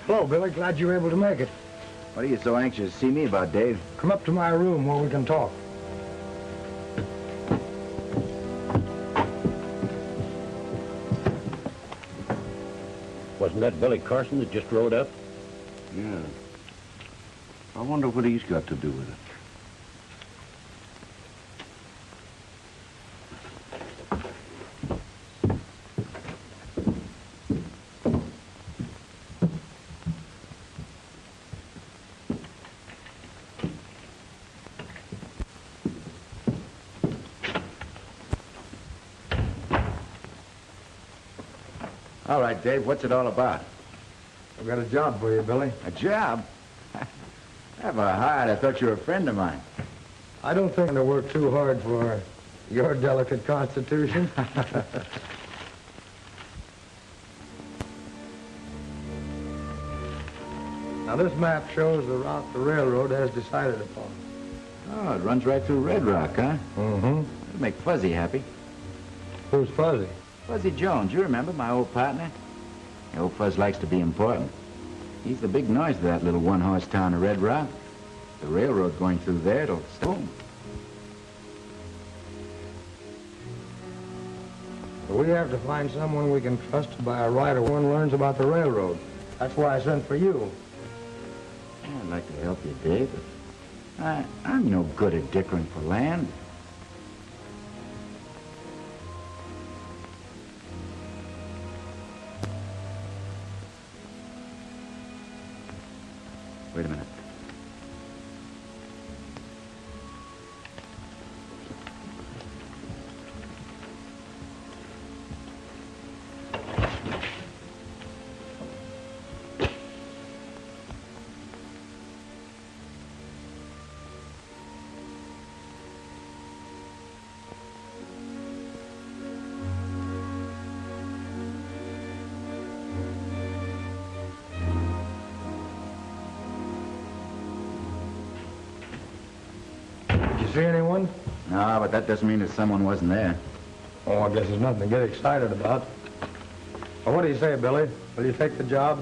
Hello, Billy. Glad you were able to make it. What are you so anxious to see me about, Dave? Come up to my room where we can talk. Wasn't that Billy Carson that just rode up? Yeah. I wonder what he's got to do with it. All right, Dave, what's it all about? I've got a job for you, Billy. A job? Have a heart. I thought you were a friend of mine. I don't think I'm going to work too hard for your delicate constitution. Now, this map shows the route the railroad has decided upon. Oh, it runs right through Red Rock, huh? Mm-hmm. It'll make Fuzzy happy. Who's Fuzzy? Fuzzy Jones, you remember, my old partner? The old Fuzz likes to be important. He's the big noise of that little one-horse town of Red Rock. The railroad going through there, it'll boom. We have to find someone we can trust to buy a rider one learns about the railroad. That's why I sent for you. I'd like to help you, Dave, but I'm no good at dickering for land. Wait a minute. See anyone? No, but that doesn't mean that someone wasn't there. Oh, I guess there's nothing to get excited about. Well, what do you say, Billy? Will you take the job?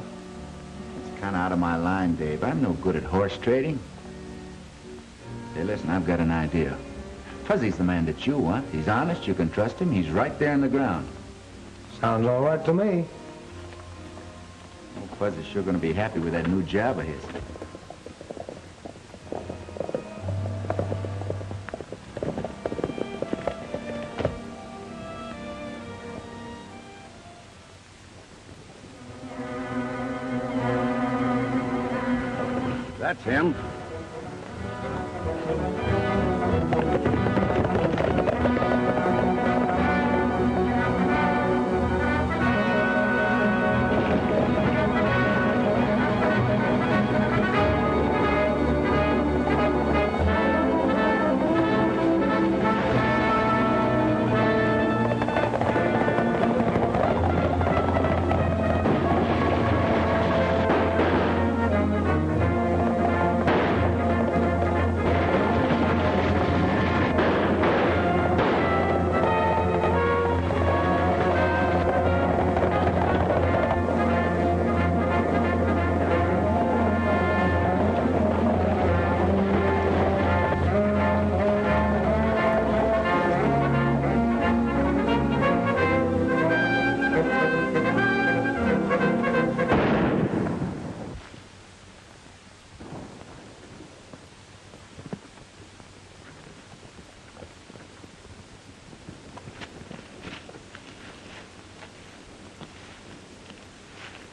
It's kind of out of my line, Dave. I'm no good at horse trading. Hey, listen, I've got an idea. Fuzzy's the man that you want. He's honest, you can trust him. He's right there in the ground. Sounds all right to me. Oh, Fuzzy's sure going to be happy with that new job of his. That's him.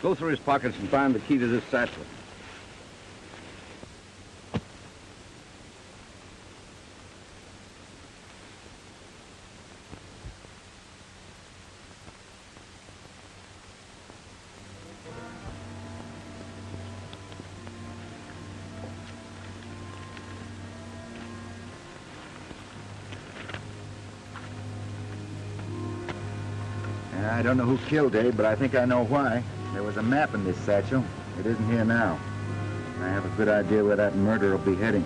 Go through his pockets and find the key to this satchel. I don't know who killed Dave, but I think I know why. There was a map in this satchel. It isn't here now. I have a good idea where that murder will be heading.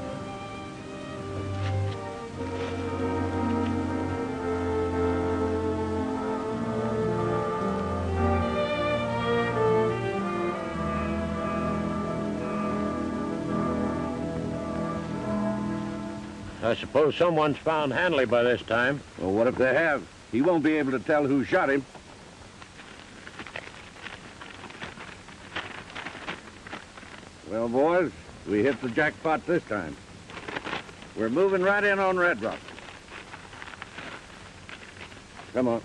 I suppose someone's found Hanley by this time. Well, what if they have? He won't be able to tell who shot him. Well, boys, we hit the jackpot this time. We're moving right in on Red Rock. Come on.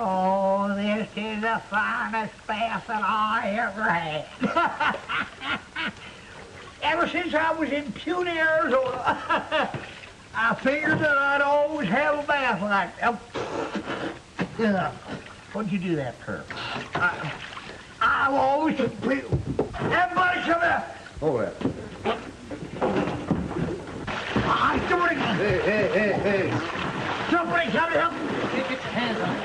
Oh, this is the finest bath that I ever had. Ever since I was in Puny, Arizona, I figured that I'd always have a bath like that. What'd you do that, Crabbe? I've always... Everybody come here! Hold that. Somebody... Hey. Somebody come help me! Get your hands on it.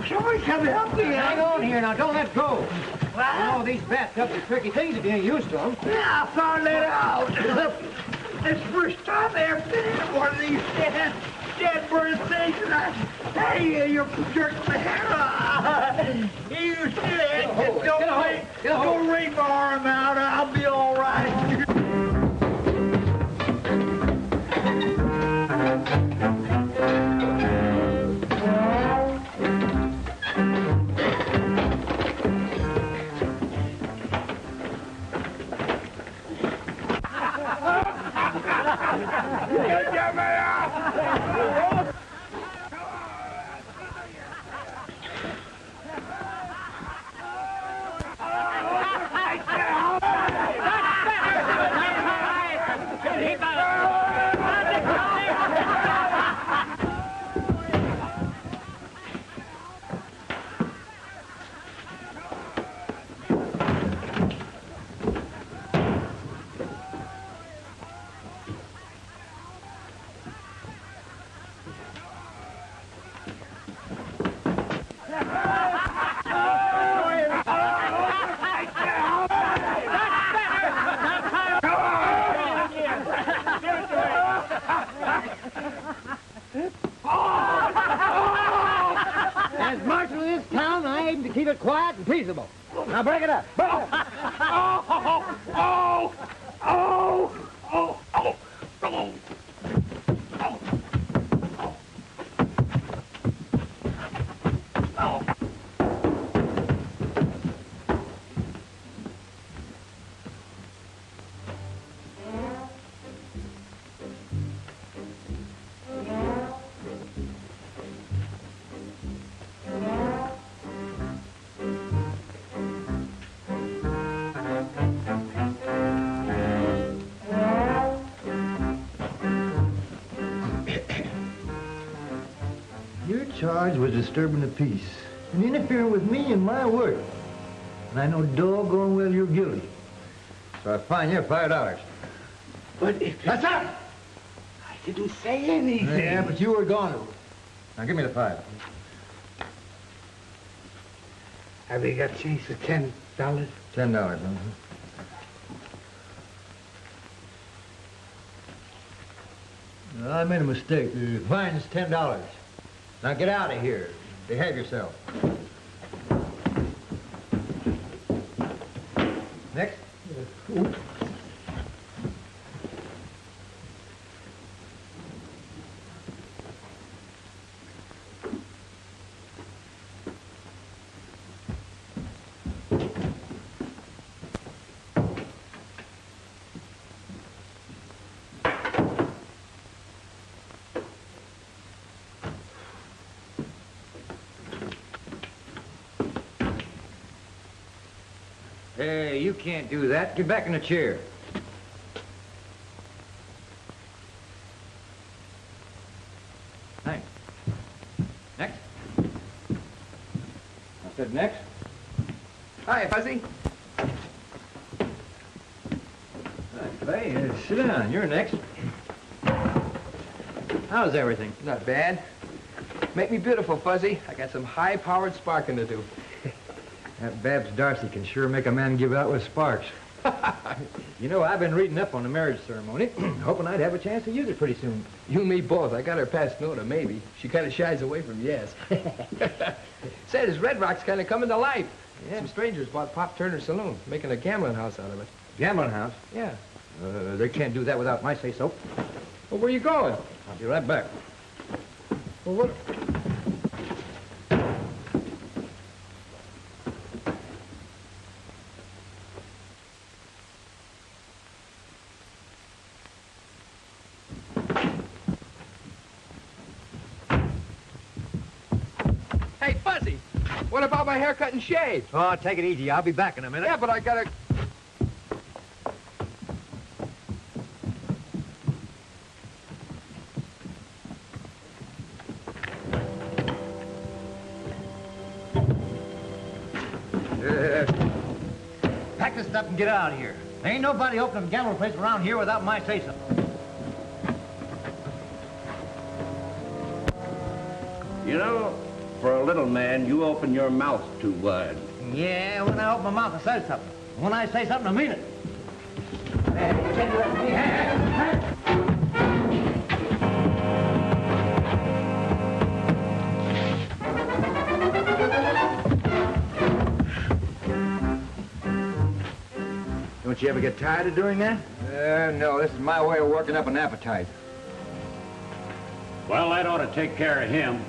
Somebody come help me! Hang on here now, don't let go. Well, Oh, these bathtubs are tricky things if you ain't used to them. yeah, I found that out. It's the first time I ever been in one of these dead bird things, and hey, you're jerking my hair off. You said, don't wring my arm out, I'll be all right. As marshal of this town, I aim to keep it quiet and peaceable. Now break it up. Break it up. Your charge was disturbing the peace and interfering with me and my work. And I know doggone well you're guilty. So I fine you $5. But if... That's up! I didn't say anything. Yeah, but you were going to. Now, give me the 5. Have you got change for $10? $10, I made a mistake. The fine's $10. Now get out of here. Behave yourself. Next. Hey, you can't do that. Get back in the chair. Thanks. Next. I said next. Hi, Fuzzy. Hey, sit down. You're next. How's everything? Not bad. Make me beautiful, Fuzzy. I got some high-powered sparking to do. That Babs Darcy can sure make a man give out with sparks. You know, I've been reading up on the marriage ceremony, hoping I'd have a chance to use it pretty soon. You and me both. I got her past no to maybe. She kind of shies away from yes. Says Red Rock's kind of coming to life. Yeah. Some strangers bought Pop Turner's saloon, making a gambling house out of it. Gambling house? Yeah. They can't do that without my say-so. Well, where you going? I'll be right back. Well, what? Hey, Fuzzy, what about my haircut and shave? Oh, take it easy. I'll be back in a minute. Yeah, but I gotta... Pack this stuff and get out of here. There ain't nobody opening a gambling place around here without my say-so. You know, for a little man, you open your mouth too wide. Yeah, when I open my mouth, I say something. When I say something, I mean it. Hey, you can't do that to me. Hey. Don't you ever get tired of doing that? No, this is my way of working up an appetite. Well, that ought to take care of him.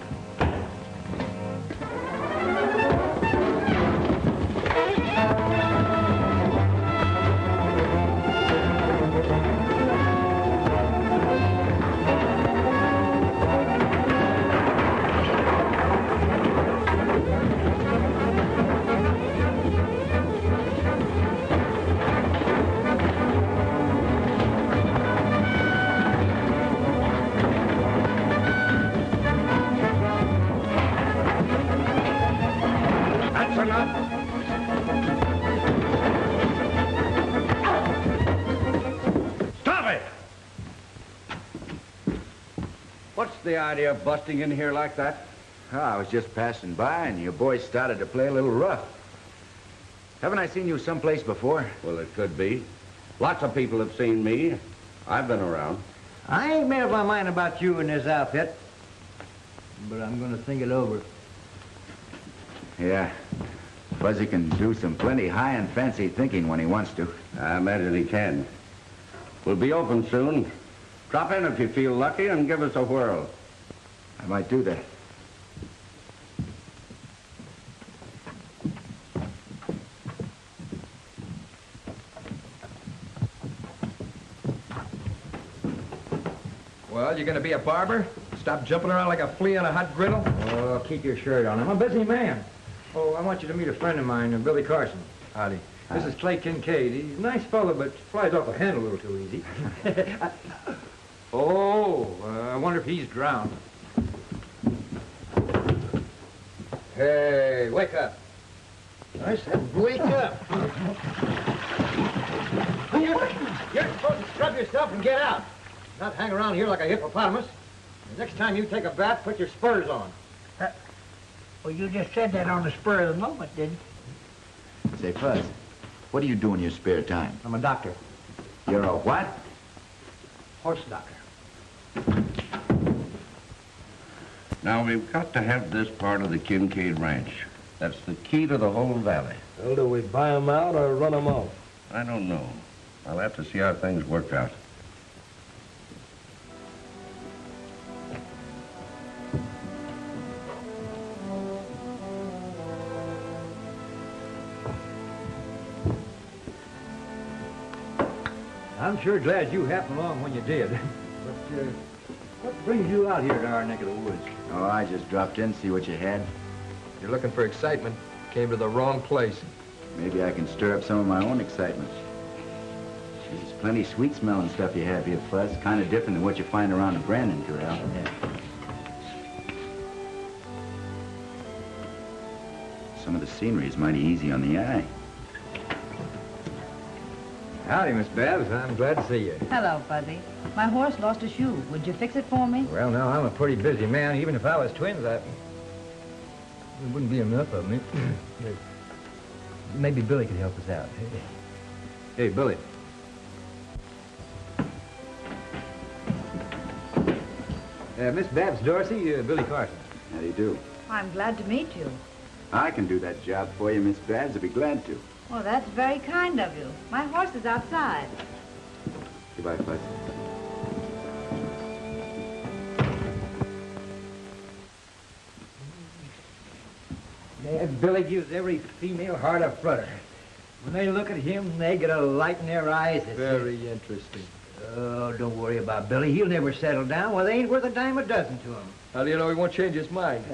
What's the idea of busting in here like that? Oh, I was just passing by, and your boys started to play a little rough. Haven't I seen you someplace before? Well, it could be. Lots of people have seen me. I've been around. I ain't made up my mind about you and this outfit, but I'm gonna think it over. Yeah. Fuzzy can do some plenty high and fancy thinking when he wants to. I imagine he can. We'll be open soon. Drop in if you feel lucky and give us a whirl. I might do that. Well, you gonna be a barber? Stop jumping around like a flea on a hot griddle? Oh, keep your shirt on. I'm a busy man. Oh, I want you to meet a friend of mine, Billy Carson. Howdy. This is Clay Kincaid. He's a nice fellow, but flies off the handle a little too easy. I wonder if he's drowned. Hey, wake up. I said wake up. You're supposed to scrub yourself and get out. Not hang around here like a hippopotamus. The next time you take a bath, put your spurs on. Well, you just said that on the spur of the moment, didn't you? Say, Fuzz, what do you do in your spare time? I'm a doctor. You're a what? Horse doctor. Now, we've got to have this part of the Kincaid Ranch. That's the key to the whole valley. Well, do we buy them out or run them off? I don't know. I'll have to see how things work out. I'm sure glad you happened along when you did. But what brings you out here to our neck of the woods? Oh, I just dropped in, see what you had. You're looking for excitement. Came to the wrong place. Maybe I can stir up some of my own excitement. There's plenty sweet-smelling stuff you have here, Fuzz. Kind of different than what you find around the Brandon Corral. Yeah. Some of the scenery is mighty easy on the eye. Howdy, Miss Babs. I'm glad to see you. Hello, Fuzzy. My horse lost a shoe. Would you fix it for me? Well, now, I'm a pretty busy man. Even if I was twins, it wouldn't be enough of me. Maybe Billy could help us out. Hey, Billy. Miss Babs Dorsey, Billy Carson. How do you do? I'm glad to meet you. I can do that job for you, Miss Babs. I'd be glad to. Well, that's very kind of you. My horse is outside. Goodbye, Fuzz. Billy gives every female heart a flutter. When they look at him, they get a light in their eyes. Very interesting. Oh, don't worry about Billy. He'll never settle down. Well, they ain't worth a dime a dozen to him. How do you know he won't change his mind?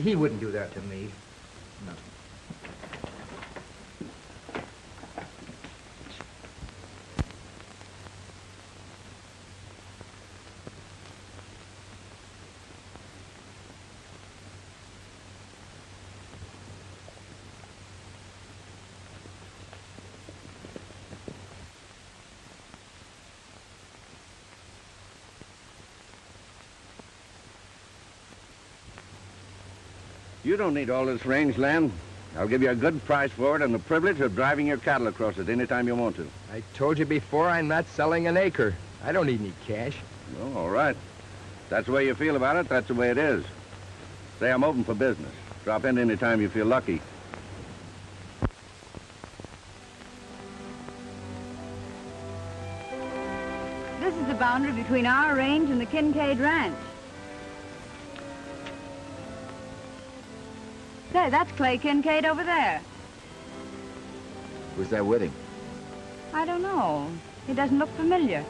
He wouldn't do that to me. No. You don't need all this rangeland. I'll give you a good price for it and the privilege of driving your cattle across it any time you want to. I told you before, I'm not selling an acre. I don't need any cash. Well, all right. That's the way you feel about it, that's the way it is. Say I'm open for business. Drop in any time you feel lucky. This is the boundary between our range and the Kincaid Ranch. Say, that's Clay Kincaid over there. Who's that with him? I don't know. He doesn't look familiar.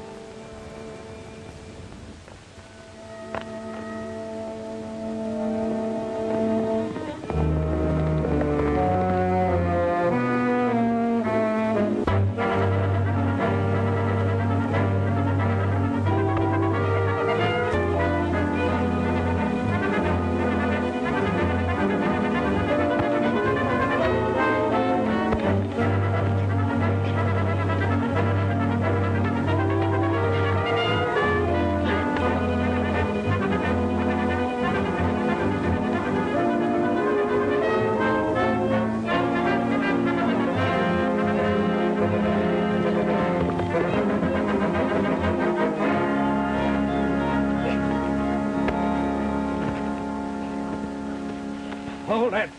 Hold it.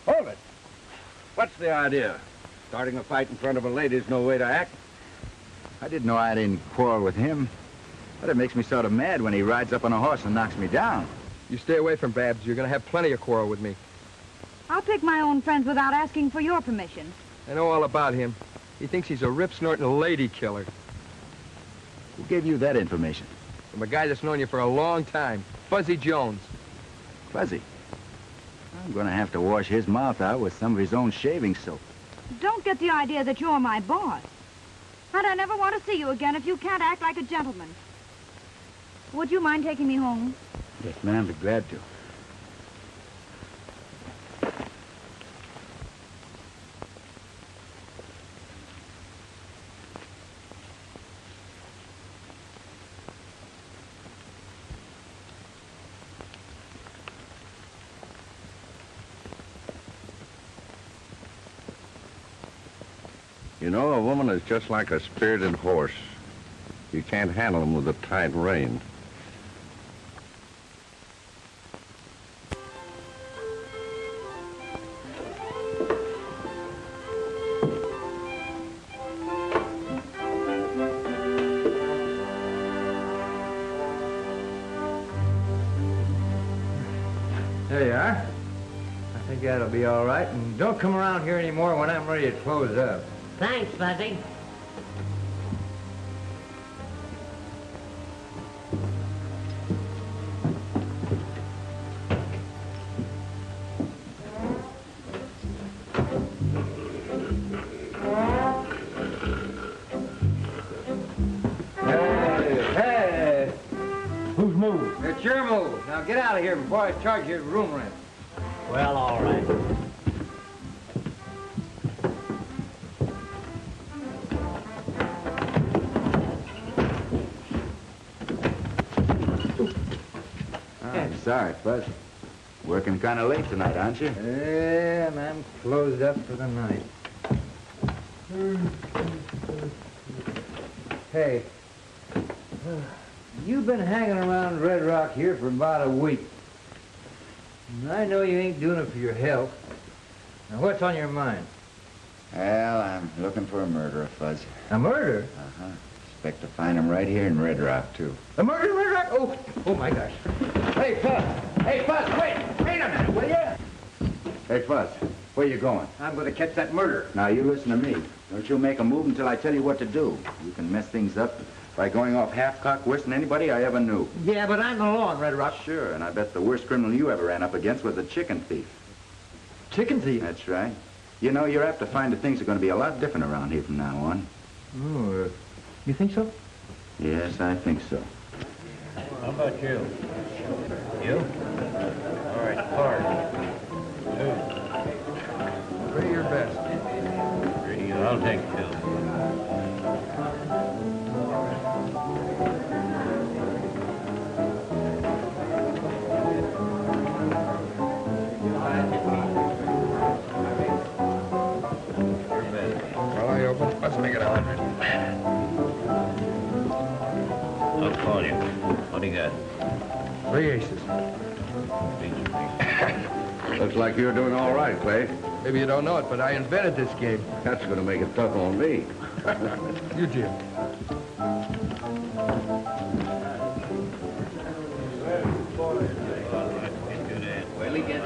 Hold it. What's the idea? Starting a fight in front of a lady's no way to act. I didn't know I didn't quarrel with him. But it makes me sort of mad when he rides up on a horse and knocks me down. You stay away from Babs. You're going to have plenty of quarrel with me. I'll pick my own friends without asking for your permission. I know all about him. He thinks he's a rip-snorting lady killer. Who gave you that information? From a guy that's known you for a long time. Fuzzy Jones. Fuzzy. I'm going to have to wash his mouth out with some of his own shaving soap. Don't get the idea that you're my boss. And I never want to see you again if you can't act like a gentleman. Would you mind taking me home? Yes, ma'am, be glad to. You know, a woman is just like a spirited horse. You can't handle them with a tight rein. There you are. I think that'll be all right. And don't come around here anymore when I'm ready to close up. Thanks, Fuzzy. Hey! Whose move? It's your move. Now get out of here before I charge you room rent. Well, all right. I'm sorry, Fuzz. Working kind of late tonight, aren't you? Yeah, and I'm closed up for the night. Hey, you've been hanging around Red Rock here for about a week. And I know you ain't doing it for your health. Now, what's on your mind? Well, I'm looking for a murderer, Fuzz. A murder? Uh-huh. Expect to find him right here in Red Rock, too. A murder in Red Rock? Oh my gosh. Hey, Fuzz! Hey, Fuzz, wait a minute, will you? Hey, Fuzz, where you going? I'm going to catch that murderer. Now, you listen to me. Don't you make a move until I tell you what to do. You can mess things up by going off half-cocked worse than anybody I ever knew. Yeah, but I'm the law in Red Rock. Sure, and I bet the worst criminal you ever ran up against was a chicken thief. Chicken thief? That's right. You know, you're apt to find that things are going to be a lot different around here from now on. Oh, you think so? Yes, I think so. How about you? You? All right, card. 2. Three your best. 3. I'll take 2. Well, I open. Let's make it 100. I'll call you. What do you got? 3 aces. Looks like you're doing all right, Clay. Maybe you don't know it, but I invented this game. That's going to make it tough on me. You, Jim. Well, he gets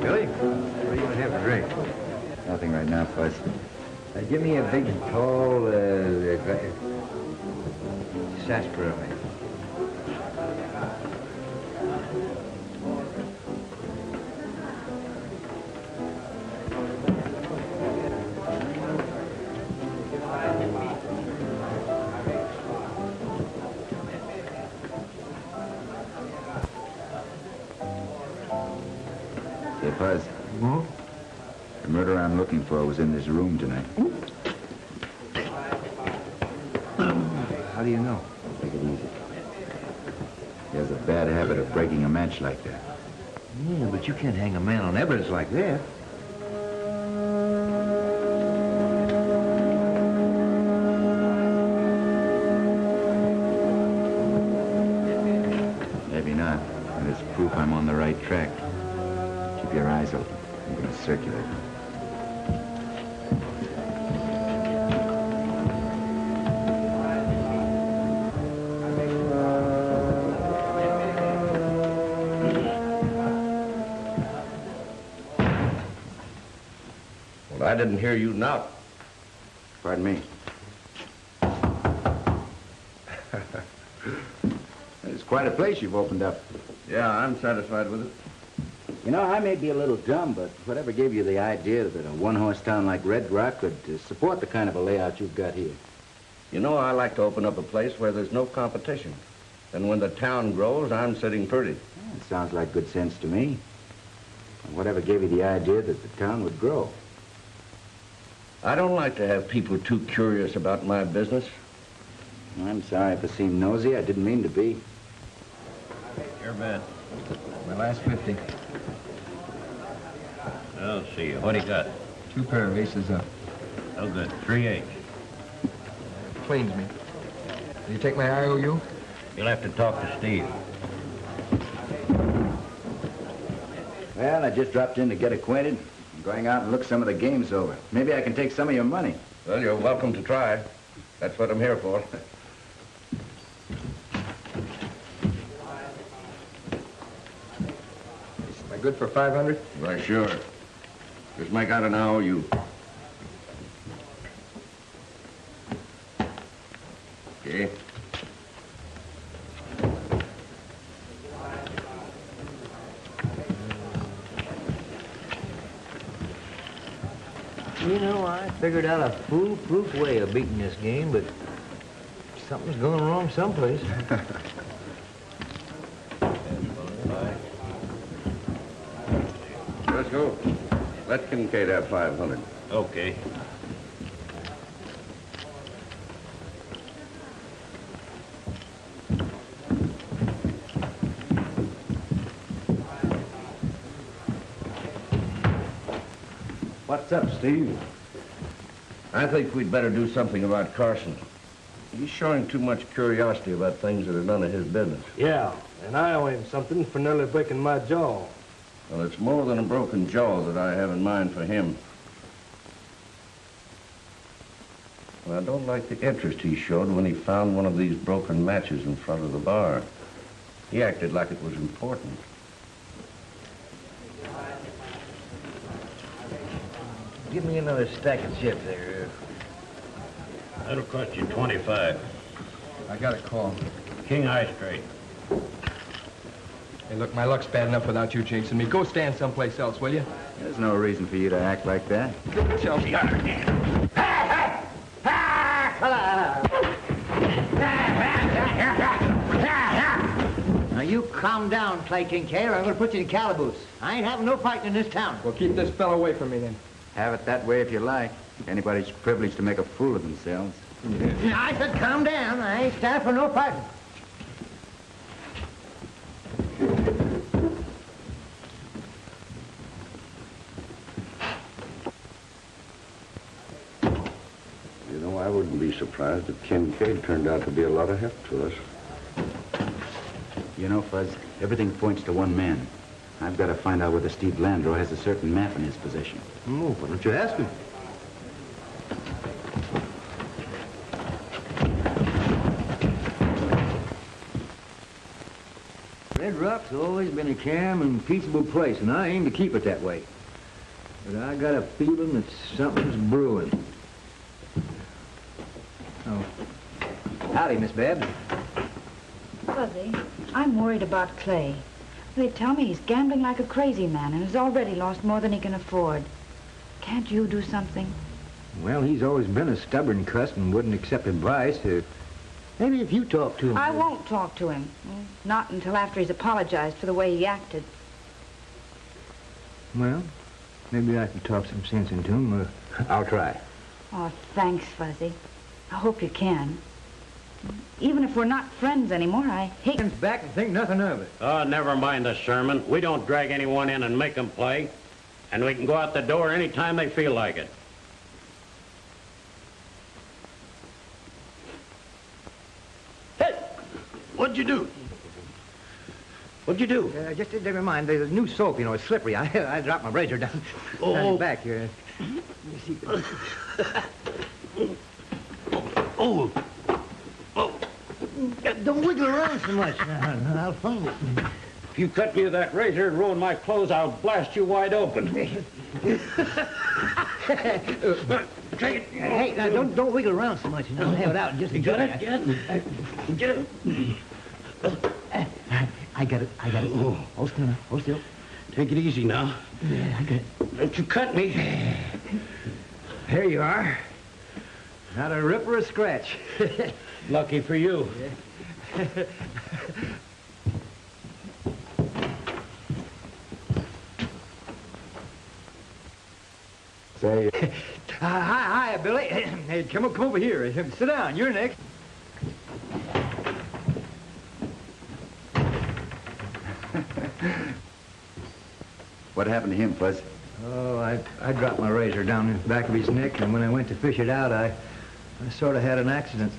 Billy, what are you going to have to drink? Nothing right now, Fuzz. Give me a big, tall, sarsaparilla. Say, Fuzz. Hmm? The murderer I'm looking for was in this room tonight. How do you know? Take it easy. He has a bad habit of breaking a match like that. Yeah, but you can't hang a man on evidence like that. Maybe not, but it's proof I'm on the right track. Keep your eyes open. I'm going to circulate. Well, I didn't hear you knock. Pardon me. It's quite a place you've opened up. Yeah, I'm satisfied with it. You know, I may be a little dumb, but whatever gave you the idea that a one-horse town like Red Rock could support the kind of a layout you've got here? You know, I like to open up a place where there's no competition. And when the town grows, I'm sitting pretty. Well, it sounds like good sense to me. And whatever gave you the idea that the town would grow? I don't like to have people too curious about my business. I'm sorry if I seem nosy. I didn't mean to be. Your bet. My last 50. I'll see you. What do you got? 2 pair of aces up. Oh, good. 3-8. Cleans me. Will you take my IOU? You'll have to talk to Steve. Well, I just dropped in to get acquainted. I'm going out and look some of the games over. Maybe I can take some of your money. Well, you're welcome to try. That's what I'm here for. Am I good for 500? Why, sure. Just make out an IOU. Okay. You know, I figured out a foolproof way of beating this game, but something's going wrong someplace. Let's go. Let Kincaid have 500. Okay. What's up, Steve? I think we'd better do something about Carson. He's showing too much curiosity about things that are none of his business. Yeah, and I owe him something for nearly breaking my jaw. Well, it's more than a broken jaw that I have in mind for him. Well, I don't like the interest he showed when he found one of these broken matches in front of the bar. He acted like it was important. Give me another stack of chips there. That'll cost you 25. I got a call. King high straight. Hey, look, my luck's bad enough without you jinxing me. Go stand someplace else, will you? There's no reason for you to act like that. Chelsea. Now, you calm down, Clay Kincaid, or I'm going to put you in calaboose. I ain't having no fighting in this town. Well, keep this fellow away from me, then. Have it that way if you like. Anybody's privileged to make a fool of themselves. I said calm down. I ain't standing for no fighting. You know, I wouldn't be surprised if Kincaid turned out to be a lot of help to us. You know, Fuzz, everything points to one man. I've got to find out whether Steve Landreau has a certain map in his possession. Oh, why don't you ask him? Red Rock's always been a calm and peaceable place, and I aim to keep it that way. But I got a feeling that something's brewing. Oh. Howdy, Miss Babs. Fuzzy, I'm worried about Clay. They tell me he's gambling like a crazy man and has already lost more than he can afford. Can't you do something? Well, he's always been a stubborn cuss and wouldn't accept advice. Maybe if you talk to him. I won't talk to him. Not until after he's apologized for the way he acted. Well, maybe I can talk some sense into him. I'll try. Oh, thanks, Fuzzy. I hope you can. Even if we're not friends anymore, I hate... Back and think nothing of it. Oh, never mind the sermon. We don't drag anyone in and make them play. And we can go out the door any time they feel like it. Hey! What'd you do? What'd you do? Just never mind. There's new soap, you know. It's slippery. I dropped my razor down back here. Let me see. Oh! Don't wiggle around so much. I'll find it. If you cut me with that razor and ruin my clothes, I'll blast you wide open. Take it. Hey, now, don't wiggle around so much. I'll have it out in just a You got minute. it? Get it? I got it. Oh, hold still. Take it easy now. Yeah, I got it. Don't you cut me. There you are. Not a rip or a scratch. Lucky for you. Say, hi, Billy. Hey, come over here. Sit down. You're next. What happened to him, Fuzz? Oh, I dropped my razor down the back of his neck, and when I went to fish it out, I sort of had an accident.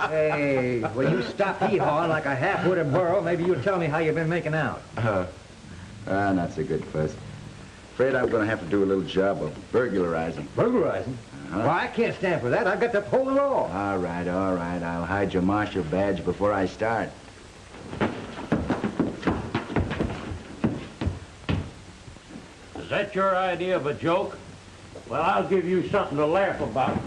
Hey, will you stop hee-hawing like a half-witted burro? Maybe you'll tell me how you've been making out. Not so good, Fuzz. Afraid I'm going to have to do a little job of burglarizing. Burglarizing? Well, I can't stand for that. I've got to uphold the law. All right. I'll hide your marshal badge before I start. Is that your idea of a joke? Well, I'll give you something to laugh about.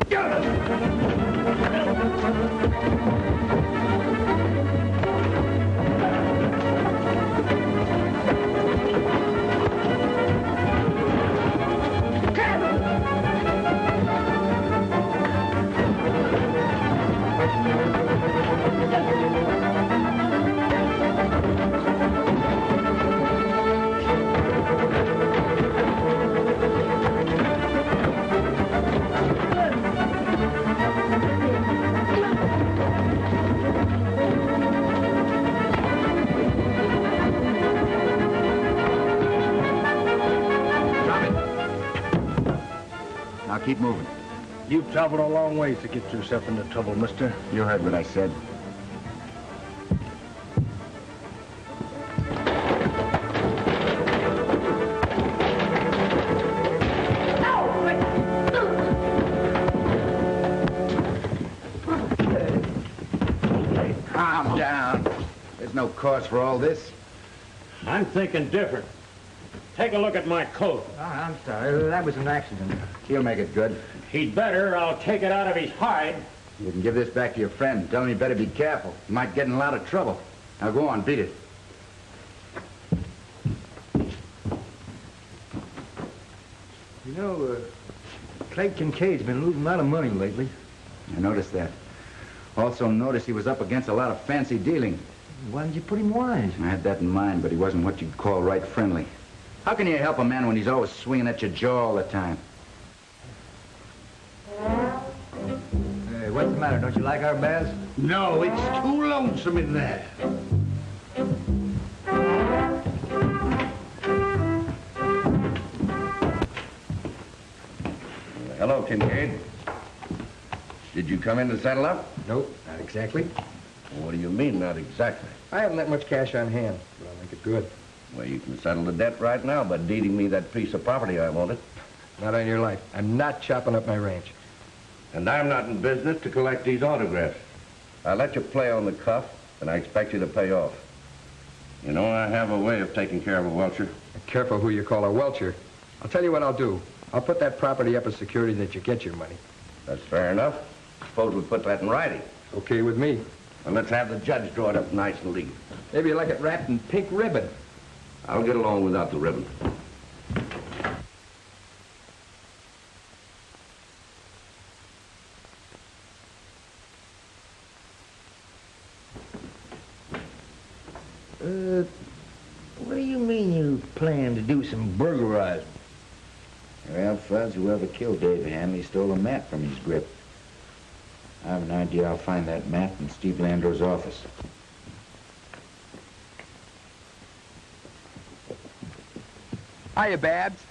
Keep moving. You've traveled a long ways to get yourself into trouble, mister. You heard what I said. Calm down. There's no cause for all this. I'm thinking different. Take a look at my coat. Oh, I'm sorry. That was an accident. He'll make it good. He'd better. I'll take it out of his hide. You can give this back to your friend. Tell him he better be careful. He might get in a lot of trouble. Now go on, beat it. You know, Craig Kincaid's been losing a lot of money lately. I noticed that. Also noticed he was up against a lot of fancy dealing. Why didn't you put him wise? I had that in mind, but he wasn't what you'd call right friendly. How can you help a man when he's always swinging at your jaw all the time? Hey, what's the matter? Don't you like our baths? No, it's too lonesome in there. Hello, Kincaid. Did you come in to settle up? Nope, not exactly. What do you mean, not exactly? I haven't that much cash on hand, but I'll make it good. Well, you can settle the debt right now by deeding me that piece of property I wanted. Not on your life. I'm not chopping up my ranch. And I'm not in business to collect these autographs. I let you play on the cuff, and I expect you to pay off. You know, I have a way of taking care of a welcher. Careful who you call a welcher. I'll tell you what I'll do. I'll put that property up as security that you get your money. That's fair enough. Suppose we put that in writing. Okay with me. And let's have the judge draw it up nice and legal. Maybe you like it wrapped in pink ribbon. I'll get along without the ribbon. What do you mean you plan to do some burglarizing? Well, Fuzz, whoever killed Dave Hanley stole a map from his grip. I have an idea I'll find that map in Steve Landau's office. Hiya, Babs.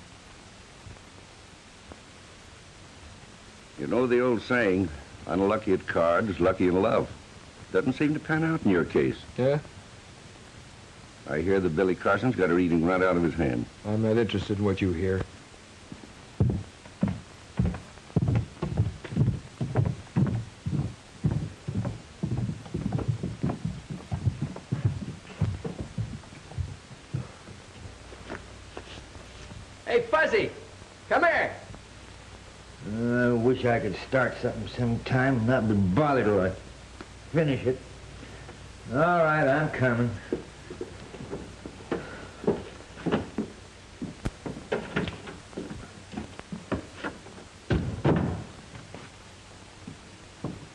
You know the old saying, unlucky at cards, lucky in love. Doesn't seem to pan out in your case. Yeah? I hear that Billy Carson's got her eating right out of his hand. I'm not interested in what you hear. Hey, Fuzzy, come here. I wish I could start something sometime and not be bothered till I finish it. All right, I'm coming.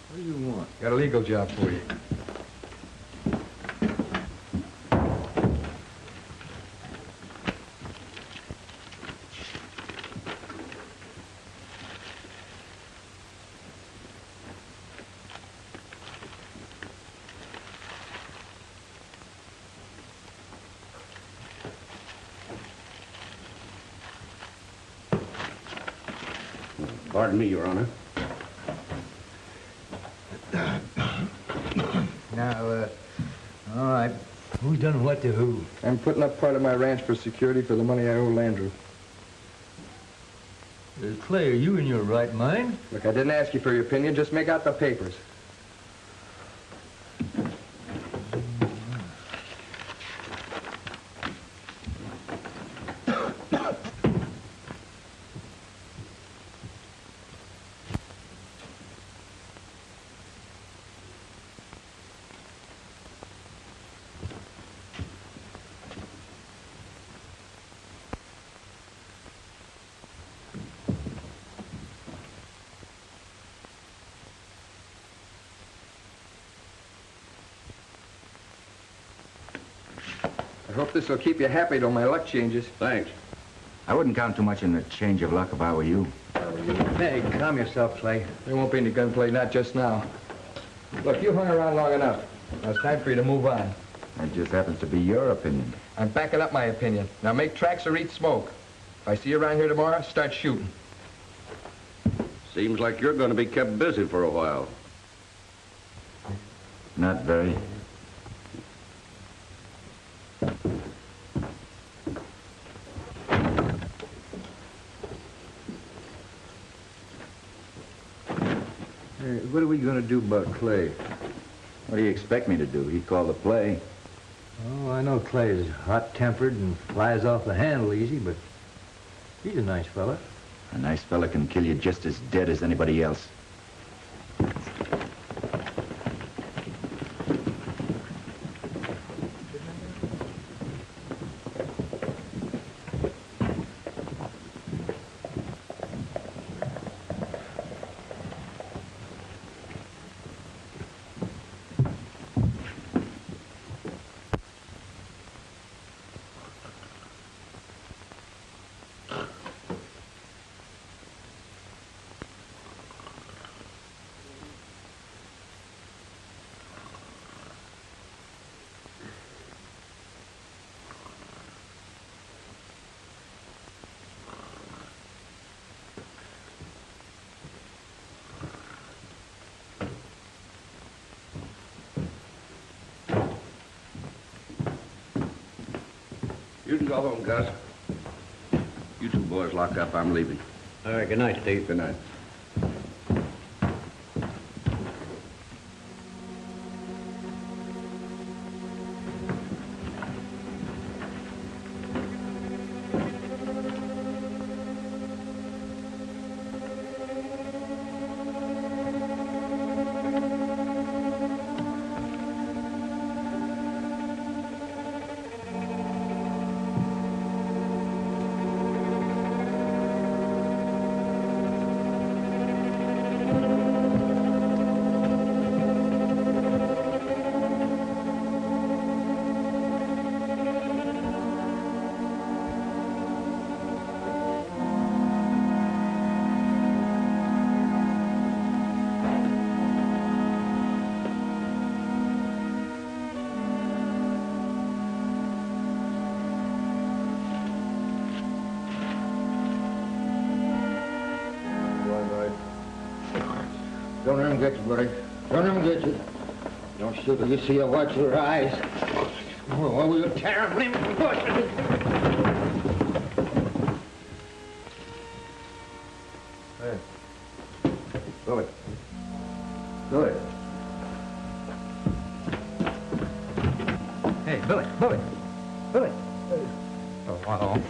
What do you want? Got a legal job for you. Pardon me, Your Honor. Now, all right. Who's done what to who? I'm putting up part of my ranch for security for the money I owe Landrew. Clay, are you in your right mind? Look, I didn't ask you for your opinion. Just make out the papers. I hope this will keep you happy till my luck changes. Thanks. I wouldn't count too much on the change of luck if I were you. Hey, calm yourself, Clay. There won't be any gunplay, not just now. Look, you hung around long enough. Now it's time for you to move on. That just happens to be your opinion. I'm backing up my opinion. Now make tracks or eat smoke. If I see you around here tomorrow, start shooting. Seems like you're going to be kept busy for a while. Not very. What are we going to do about Clay? What do you expect me to do? He called the play. Oh, I know Clay's hot-tempered and flies off the handle easy, but he's a nice fella. A nice fella can kill you just as dead as anybody else. You can go home, Gus. You two boys lock up. I'm leaving. All right, good night, Steve. Good night. Don't let him get you, buddy. Don't let him get you. Don't shoot till you see her. Watch your eyes. What will you tear him limb from bushes? Hey. Billy. Billy. Hey, Billy, Billy, Billy. Oh, wow.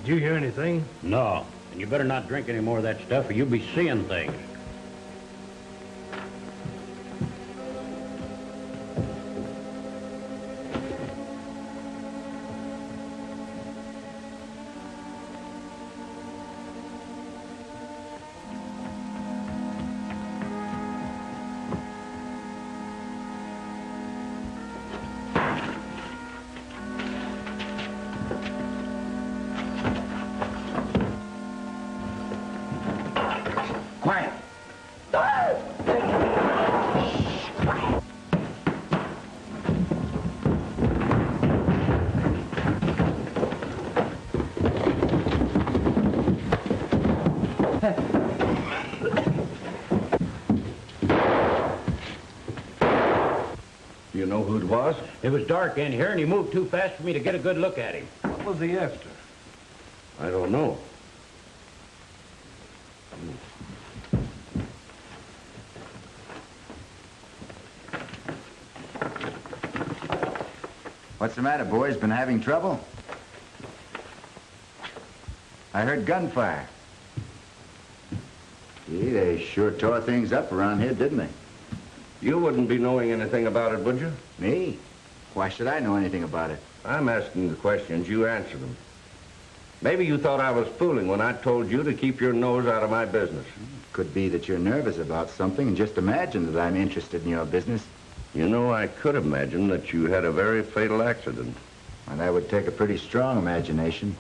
Did you hear anything? No. And you better not drink any more of that stuff or you'll be seeing things. You know who it was? It was dark in here, and he moved too fast for me to get a good look at him. What was he after? I don't know. What's the matter, boys? Been having trouble? I heard gunfire. Gee, they sure tore things up around here, didn't they? You wouldn't be knowing anything about it, would you? Me? Why should I know anything about it? I'm asking the questions, you answer them. Maybe you thought I was fooling when I told you to keep your nose out of my business. Could be that you're nervous about something and just imagine that I'm interested in your business. You know, I could imagine that you had a very fatal accident. And that would take a pretty strong imagination,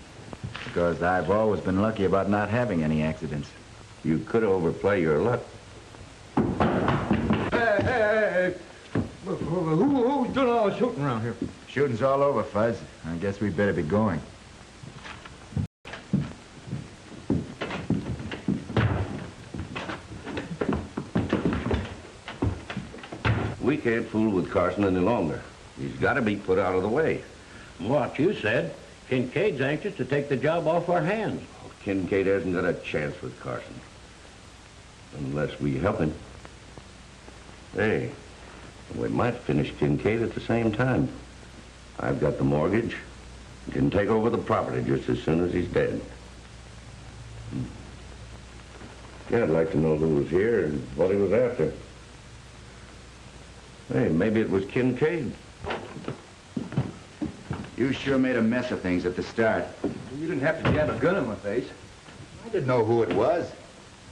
because I've always been lucky about not having any accidents. You could overplay your luck. Hey. Who's doing all the shooting around here? Shooting's all over, Fuzz. I guess we'd better be going. We can't fool with Carson any longer. He's got to be put out of the way. What you said, Kincaid's anxious to take the job off our hands. Kincaid hasn't got a chance with Carson. Unless we help him. Hey, we might finish Kincaid at the same time. I've got the mortgage. You can take over the property just as soon as he's dead. Yeah, I'd like to know who was here and what he was after. Hey, maybe it was Kincaid. You sure made a mess of things at the start. You didn't have to jab a gun in my face. I didn't know who it was.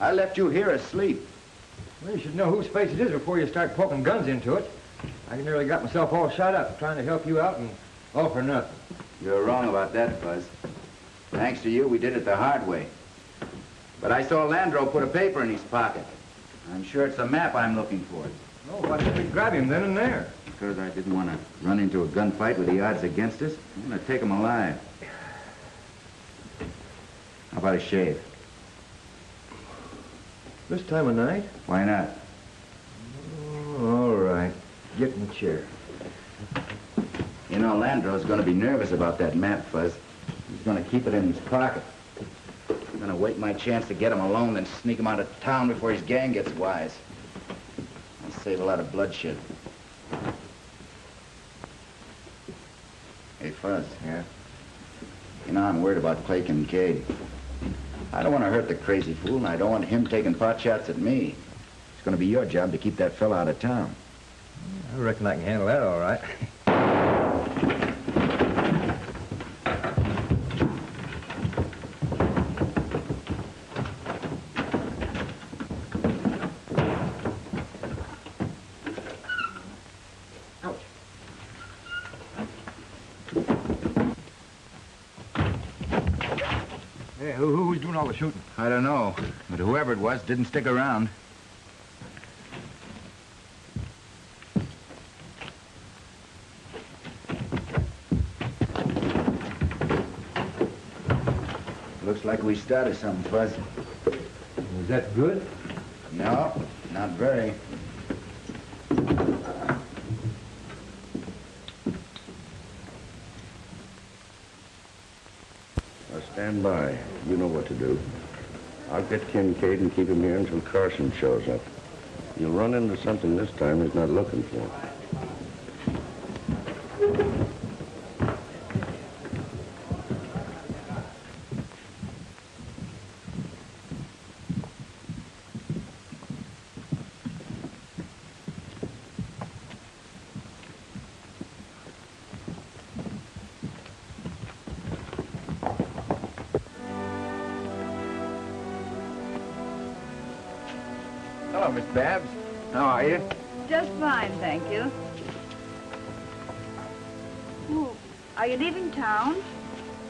I left you here asleep. Well, you should know whose face it is before you start poking guns into it. I nearly got myself all shot up trying to help you out and all for nothing. You're wrong about that, Fuzz. Thanks to you, we did it the hard way. But I saw Landro put a paper in his pocket. I'm sure it's the map I'm looking for. Oh, why didn't we grab him then and there? Because I didn't want to run into a gunfight with the odds against us. I'm going to take him alive. How about a shave? This time of night? Why not? Oh, all right. Get in the chair. You know, Landro's going to be nervous about that map, Fuzz. He's going to keep it in his pocket. I'm going to wait my chance to get him alone, then sneak him out of town before his gang gets wise. I'll save a lot of bloodshed. Hey, Fuzz. Yeah? You know, I'm worried about Clay Kincaid. I don't want to hurt the crazy fool, and I don't want him taking pot shots at me. It's going to be your job to keep that fella out of town. I reckon I can handle that all right. Hey, who's doing all the shooting? I don't know, but whoever it was didn't stick around. Looks like we started something, Fuzz. Was that good? No, not very. Now stand by. You know what to do. I'll get Kincaid and keep him here until Carson shows up. You'll run into something this time he's not looking for. Hello, Miss Babs. How are you? Just fine, thank you. Oh, are you leaving town?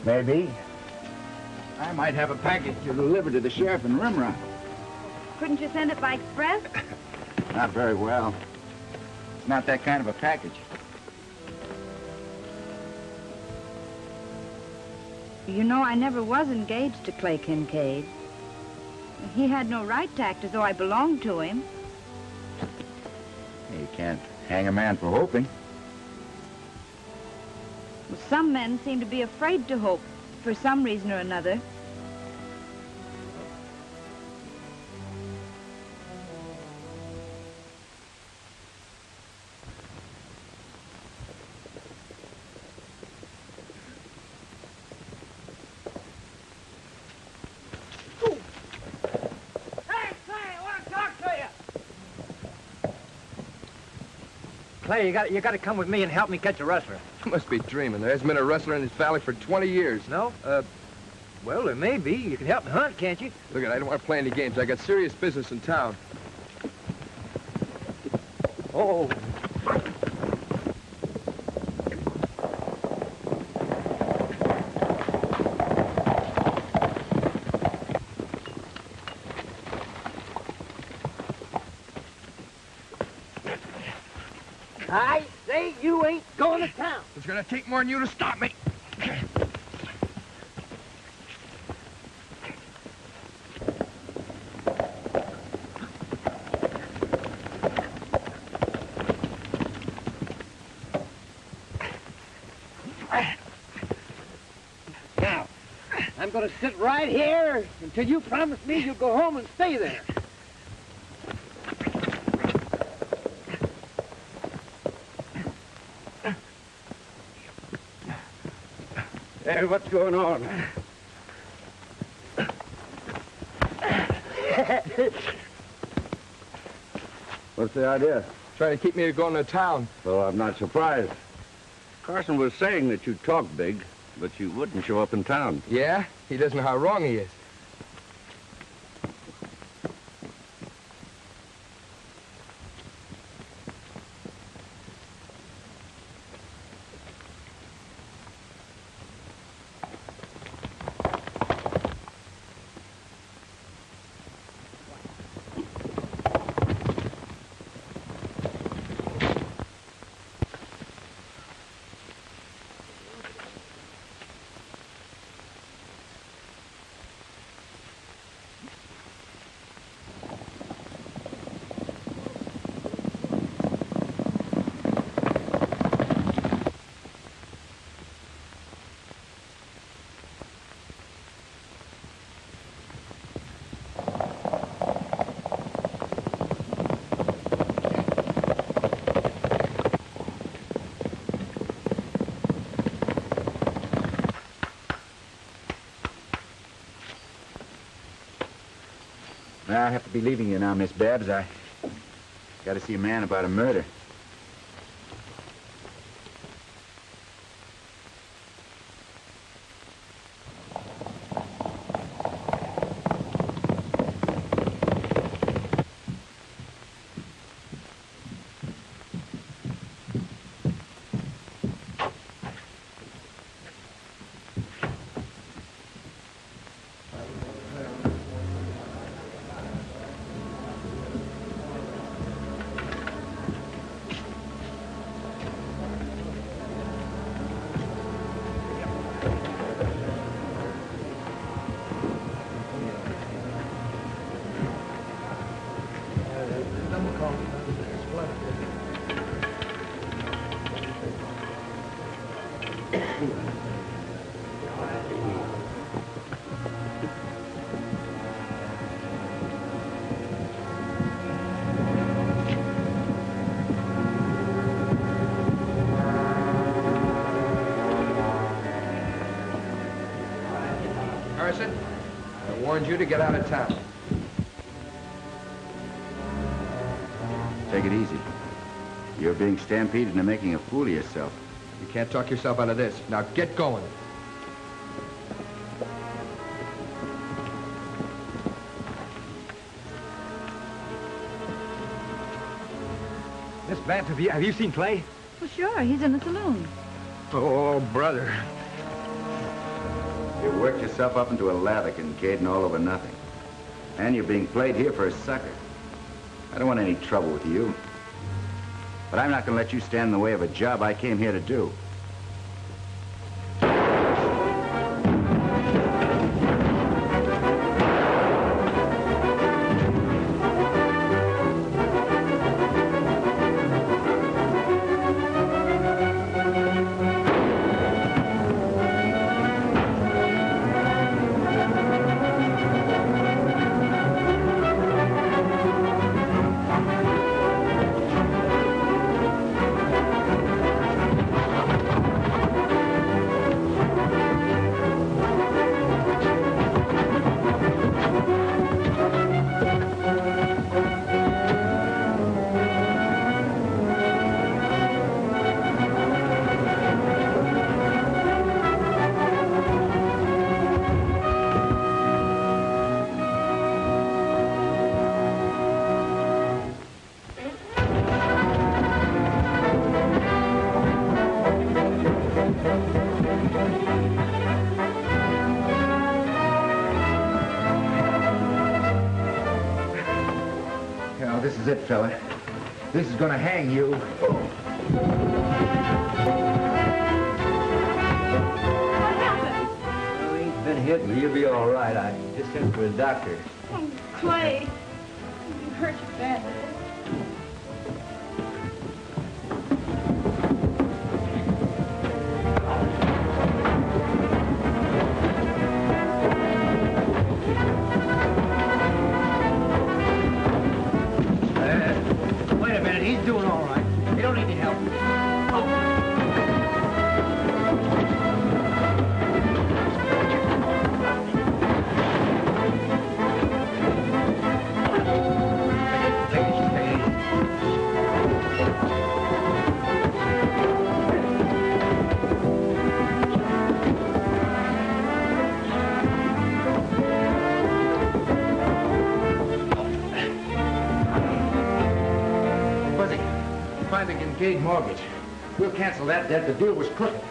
Maybe. I might have a package to deliver to the sheriff in Rimrock. Couldn't you send it by express? Not very well. It's not that kind of a package. You know, I never was engaged to Clay Kincaid. He had no right to act as though I belonged to him. You can't hang a man for hoping. Well, some men seem to be afraid to hope for some reason or another. Clay, you got to come with me and help me catch a rustler. You must be dreaming. There hasn't been a rustler in this valley for 20 years. No? Well, there may be. You can help me hunt, can't you? Look, I don't want to play any games. I got serious business in town. Oh. I say you ain't going to town. It's going to take more than you to stop me. Now, I'm going to sit right here until you promise me you'll go home and stay there. Hey, what's going on? What's the idea? Trying to keep me going to town. Well, I'm not surprised. Carson was saying that you talk big, but you wouldn't show up in town. Yeah? He doesn't know how wrong he is. I have to be leaving you now, Miss Babs. I got to see a man about a murder. Carson, I warned you to get out of town. Take it easy. You're being stampeded into making a fool of yourself. You can't talk yourself out of this. Now get going. Miss Babs, have you seen Clay? Well, sure, he's in the saloon. Oh, brother. You worked yourself up into a lather, Kincaid, and all over nothing. And you're being played here for a sucker. I don't want any trouble with you. But I'm not going to let you stand in the way of a job I came here to do. it, fella. This is gonna hang you. What happened? Well, he's been hit, but he'll be all right. I just sent for a doctor. Oh, Clay. You hurt your back. Wait a minute, he's doing all right. He don't need any help. Fuzzy, find the Kincaid mortgage. We'll cancel that debt. The deal was crooked.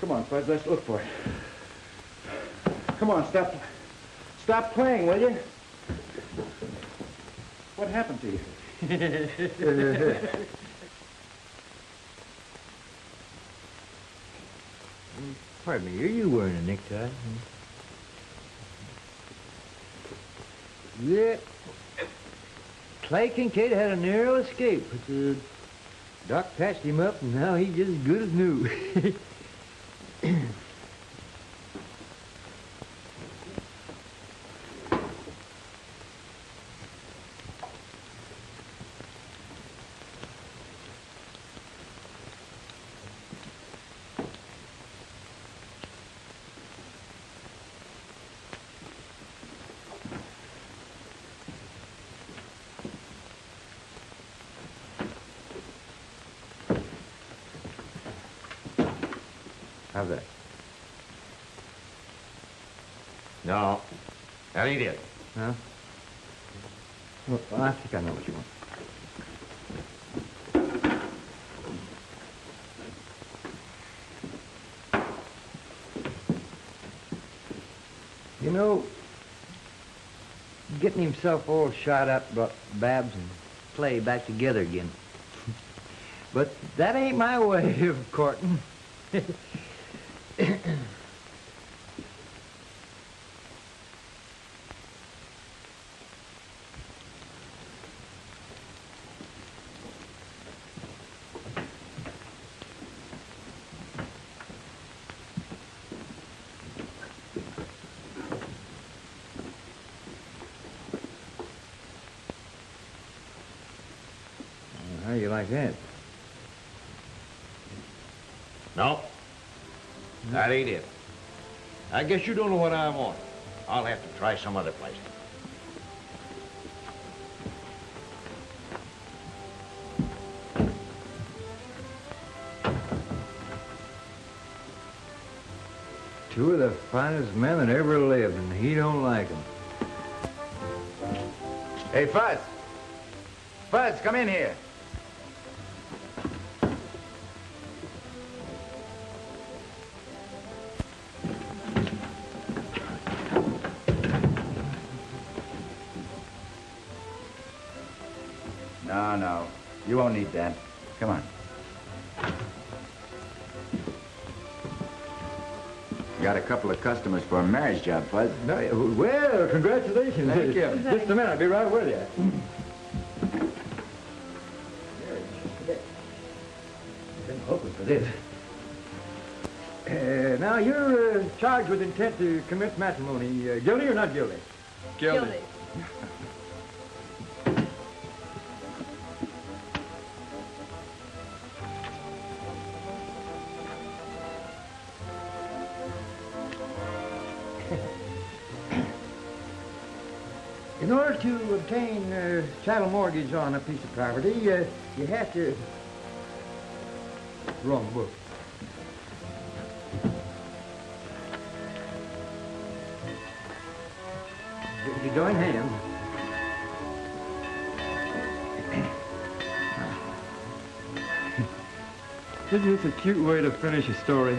Come on, Fuzz, let's look for it. Come on, stop playing, will you? What happened to you? Pardon me, are you wearing a necktie? Yeah. Clay Kincaid had a narrow escape, but the doc patched him up, and now he's just as good as new. How's that? No, that ain't it. Huh? Well, I think I know what you want. You know, getting himself all shot up brought Babs and Clay back together again. But that ain't my way of courting. How you like that? No, that ain't it. I guess you don't know what I want. I'll have to try some other place. Two of the finest men that ever lived, and he don't like them. Hey, Fuzz. Fuzz, come in here. No. You won't need that. Come on. Got a couple of customers for a marriage job, Fuzz. No, well, congratulations. Thank you. Just a minute, I'll be right with you. Been hoping for this. Now, you're charged with intent to commit matrimony. Guilty or not guilty? Guilty. In order to obtain a chattel mortgage on a piece of property, you have to... Wrong book. You join hands. Isn't this a cute way to finish a story?